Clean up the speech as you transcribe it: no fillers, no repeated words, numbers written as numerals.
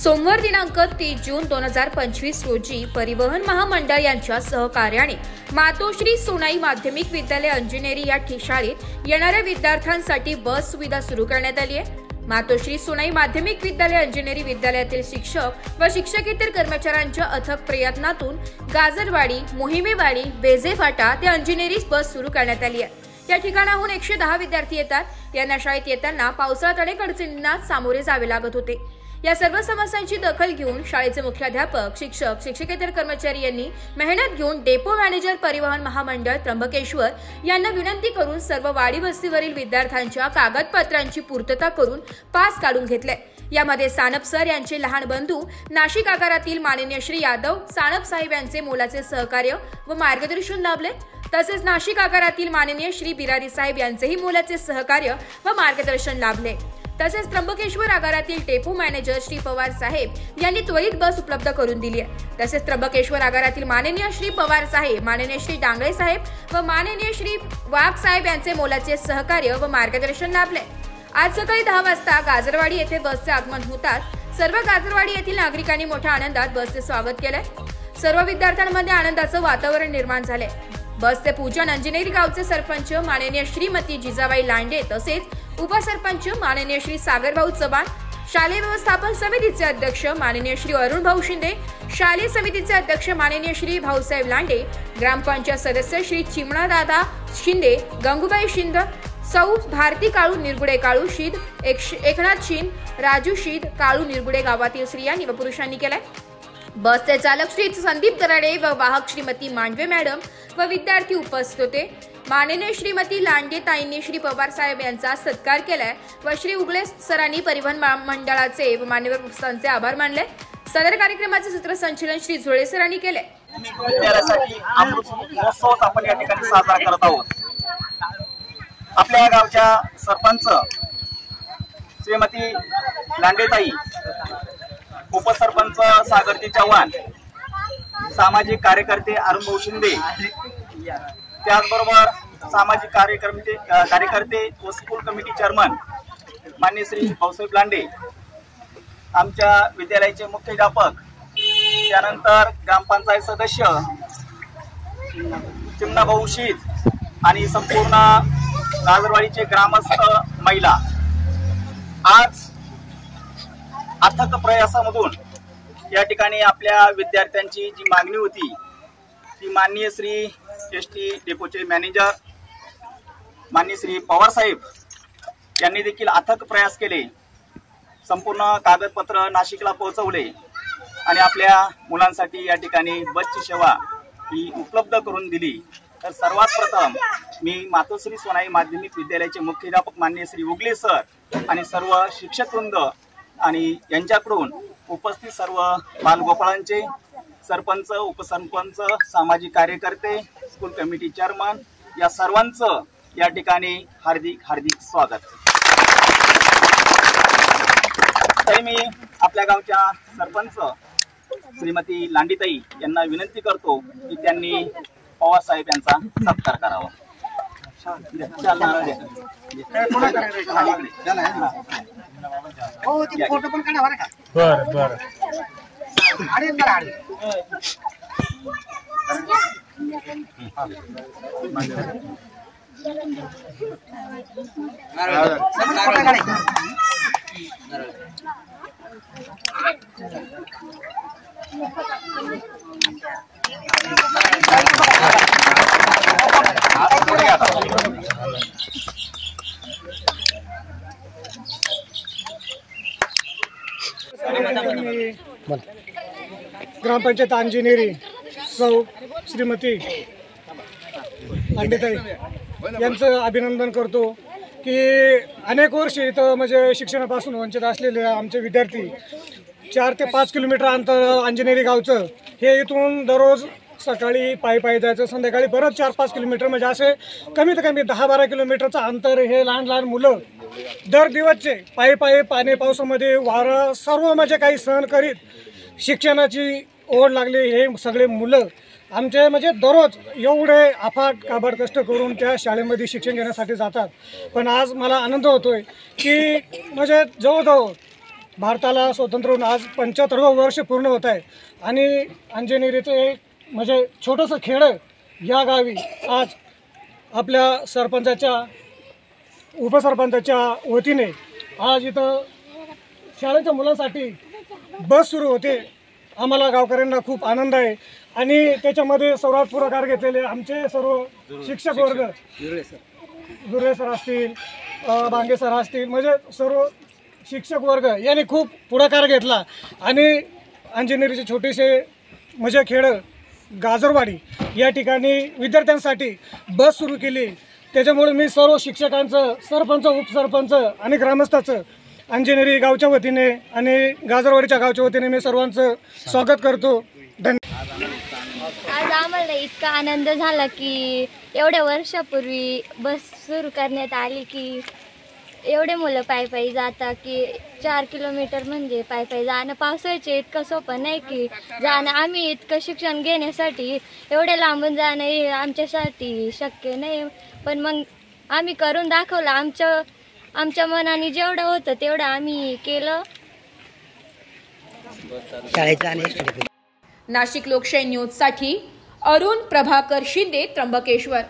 सोमवार दिनांक 30 जून 2025 रोजी परिवहन महामंडळ यांच्या सहकार्याने मातोश्री सोनाई माध्यमिक विद्यालय अंजनेरी या शाळेत येणाऱ्या विद्यार्थ्यांसाठी बस सुविधा सुरू करण्यात आली आहे। मातोश्री सोनाई माध्यमिक विद्यालय अंजनेरी विद्यालयातील शिक्षक व शिक्षकेतर कर्मचाऱ्यांच्या अथक प्रयत्नातून गाजरवाडी, मोहिमेवाडी, बेझे फाटा ते अंजनेरी बस सुरू करण्यात आली आहे। या ठिकाणाहून 110 विद्यार्थी येतात। यांना शाळेत येताना पावसाळ्यात अनेक अडचणींना सामोरे जावे लागत होते। या सर्व समस्यांची दखल घेऊन शाळेचे मुख्याध्यापक, शिक्षक, शिक्षकेतर कर्मचारी यांनी मेहनत घेऊन डेपो मॅनेजर परिवहन महामंडळ त्र्यंबकेश्वर यांना विनंती करून सर्व वाडी वस्तीवरील विद्यार्थ्यांच्या कागदपत्रांची पूर्तता करून पास काढून घेतले। यामध्ये सानप सर यांचे लहान बंधू, नाशिक आगारातील माननीय श्री यादव सानप साहेब यांचे मोलाचे सहकार्य व मार्गदर्शन लाभले। तसेच नाशिक आगारातील माननीय श्री बिरारी साहेब यांचेही मोलाचे सहकार्य व मार्गदर्शन लाभले। तसेच त्र्यंबकेश्वर आगारातील डेपो मॅनेजर श्री पवार साहेब यांनी त्वरित बस उपलब्ध करून दिली आहे। तसेच त्र्यंबकेश्वर आगारातील माननीय श्री पवार साहेब, माननीय श्री डांगळे साहेब व माननीय श्री वाघ साहेब यांचे मोलाचे सहकार्य व मार्गदर्शन लाभले। आज सकाळी 10 वाजता गाजरवाडी येथे बसचे आगमन होतात सर्व गाजरवाडी येथील नागरिकांनी मोठ्या आनंदात बसचे स्वागत केले। सर्व विद्यार्थ्यांमध्ये आनंदाचे वातावरण निर्माण झाले। बसचे पूजन अंजनेरी गावचे सरपंच माननीय श्रीमती जिजाबाई लांडे तसेच उपसरपंच माननीय श्री सागरभाऊ चव्हाण, शालेय व्यवस्थापन समितीचे अध्यक्ष माननीय श्री अरुण भाऊ शिंदे, शालेय समितीचे अध्यक्ष माननीय श्री भाऊसाहेब लांडे, ग्रामपंचायत सदस्य श्री चिमणा दादा शिंदे, गंगूबाई शिंद, सौ भारती काळू निरगुडे काळू शीद, एकनाथ शिंद, राजू शीद, काळू निरगुडे गावातील स्त्रियांनी व पुरुषांनी केलाय। बसचे चालक श्री संदीप दराडे व वाहक श्रीमती मांडवे मॅडम व विद्यार्थी उपस्थित होते। माननीय श्रीमती लांडे ताईंनी श्री पवार साहेब यांचा सत्कार केलाय व श्री उगले सरांनी परिवहन मंडळाचे व मान्यवर उपस्थांचे आभार मानले। सदर कार्यक्रमाचे सूत्रसंचालन श्री झोळे सरांनी केले। विद्यालयासाठी अमृत महोत्सव आपण या ठिकाणी साजरा करत आहोत। आपल्या गावच्या सरपंच श्रीमती लांडेताई, उपसरपंच सागरजी चव्हाण, सामाजिक कार्यकर्ते अरुण भाऊ शिंदे, त्याचबरोबर सामाजिक कार्यकर्ते व स्कूल कमिटी चेअरमन माननीय श्री भाऊसाहेब लांडे, आमच्या विद्यालयाचे मुख्याध्यापक, त्यानंतर ग्रामपंचायत सदस्य चिमणा भाऊ शीद आणि संपूर्ण गाजरवाडीचे ग्रामस्थ महिला, आज अथक प्रयासामधून या ठिकाणी आपल्या विद्यार्थ्यांची जी मागणी होती ती माननीय श्री एसटी डेपोचे मॅनेजर माननीय श्री पवार साहेब यांनी देखील अथक प्रयास केले। संपूर्ण कागदपत्र नाशिकला पोहोचवले आणि आपल्या मुलांसाठी या ठिकाणी बसची सेवा ही उपलब्ध करून दिली। तर सर्वात प्रथम मी मातोश्री सोनाई माध्यमिक विद्यालयाचे मुख्याध्यापक माननीय श्री उगले सर आणि सर्व शिक्षकवृंद आणि यांच्याकडून उपस्थित सर्व बालगोपाळांचे, सरपंच, उपसरपंच, सामाजिक कार्यकर्ते, स्कूल कमिटी चेअरमन या सर्वांचं या ठिकाणी हार्दिक हार्दिक स्वागत। तरी मी आपल्या गावच्या सरपंच श्रीमती लांडीताई यांना विनंती करतो की त्यांनी पवार साहेब यांचा सत्कार करावा। फोटो पण काढा बरं का। बर बर ग्रामपंचायत अंजनेरी सौ श्रीमती लांडेताई यांचं अभिनंदन करतो की अनेक वर्ष इथं म्हणजे शिक्षणापासून वंचित असलेले आमचे विद्यार्थी 4 ते 5 किलोमीटर अंतर अंजनेरी गावचं, हे इथून दररोज सकाळी पायी जायचं, संध्याकाळी परत 4-5 किलोमीटर, म्हणजे असे कमीत कमी 10-12 किलोमीटरचं अंतर हे लहान लहान मुलं दर दिवसचे पायी पाणी पावसामध्ये वारं सर्व म्हणजे काही सहन करीत शिक्षणाची ओढ लागली। हे सगळे मुलं आमचे म्हणजे दररोज एवढे अफाट काबाड कष्ट करून त्या शाळेमध्ये शिक्षण घेण्यासाठी जातात। पण आज मला आनंद होतोय की म्हणजे जवळजवळ भारताला स्वतंत्र होऊन आज 75वं वर्ष पूर्ण होत आहे आणि अंजनेरीचं एक म्हणजे छोटंसं खेडं या गावी आज आपल्या सरपंचाच्या उपसरपंचाच्या वतीने आज इथं शाळेच्या मुलांसाठी बस सुरू होते। आम्हाला गावकऱ्यांना खूप आनंद आहे आणि त्याच्यामध्ये सर्वात पुढाकार घेतलेले आमचे सर्व शिक्षक वर्ग, जुरे सर असतील, बांगे सर असतील, म्हणजे सर्व शिक्षक वर्ग यांनी खूप पुढाकार घेतला आणि अंजनेरीचे छोटेसे म्हणजे खेडं गाजरवाडी या ठिकाणी विद्यार्थ्यांसाठी बस सुरू केली। त्याच्यामुळे मी सर्व शिक्षकांचं, सरपंच, उपसरपंच आणि ग्रामस्थाचं अंजनेरी गावच्या वतीने आणि गाजरवाडीच्या गावच्या वतीने मी सर्वांचं स्वागत करतो। धन्यवाद। आज आम्हाला इतका आनंद झाला की एवढ्या वर्षापूर्वी बस सुरू करण्यात आली की एवढे मुलं पायी पायी जातात की 4 किलोमीटर म्हणजे पायी पायी जाणं पावसाळ्याचे इतकं सोपं नाही की जाणं। आम्ही इतकं शिक्षण घेण्यासाठी एवढे लांबून जाणं हे आमच्यासाठी शक्य नाही, पण मग आम्ही करून दाखवलं। आमच्या मनाने जेवढं होतं तेवढं आम्ही केलं। नाशिक लोकशाही न्यूजसाठी अरुण प्रभाकर शिंदे, त्र्यंबकेश्वर।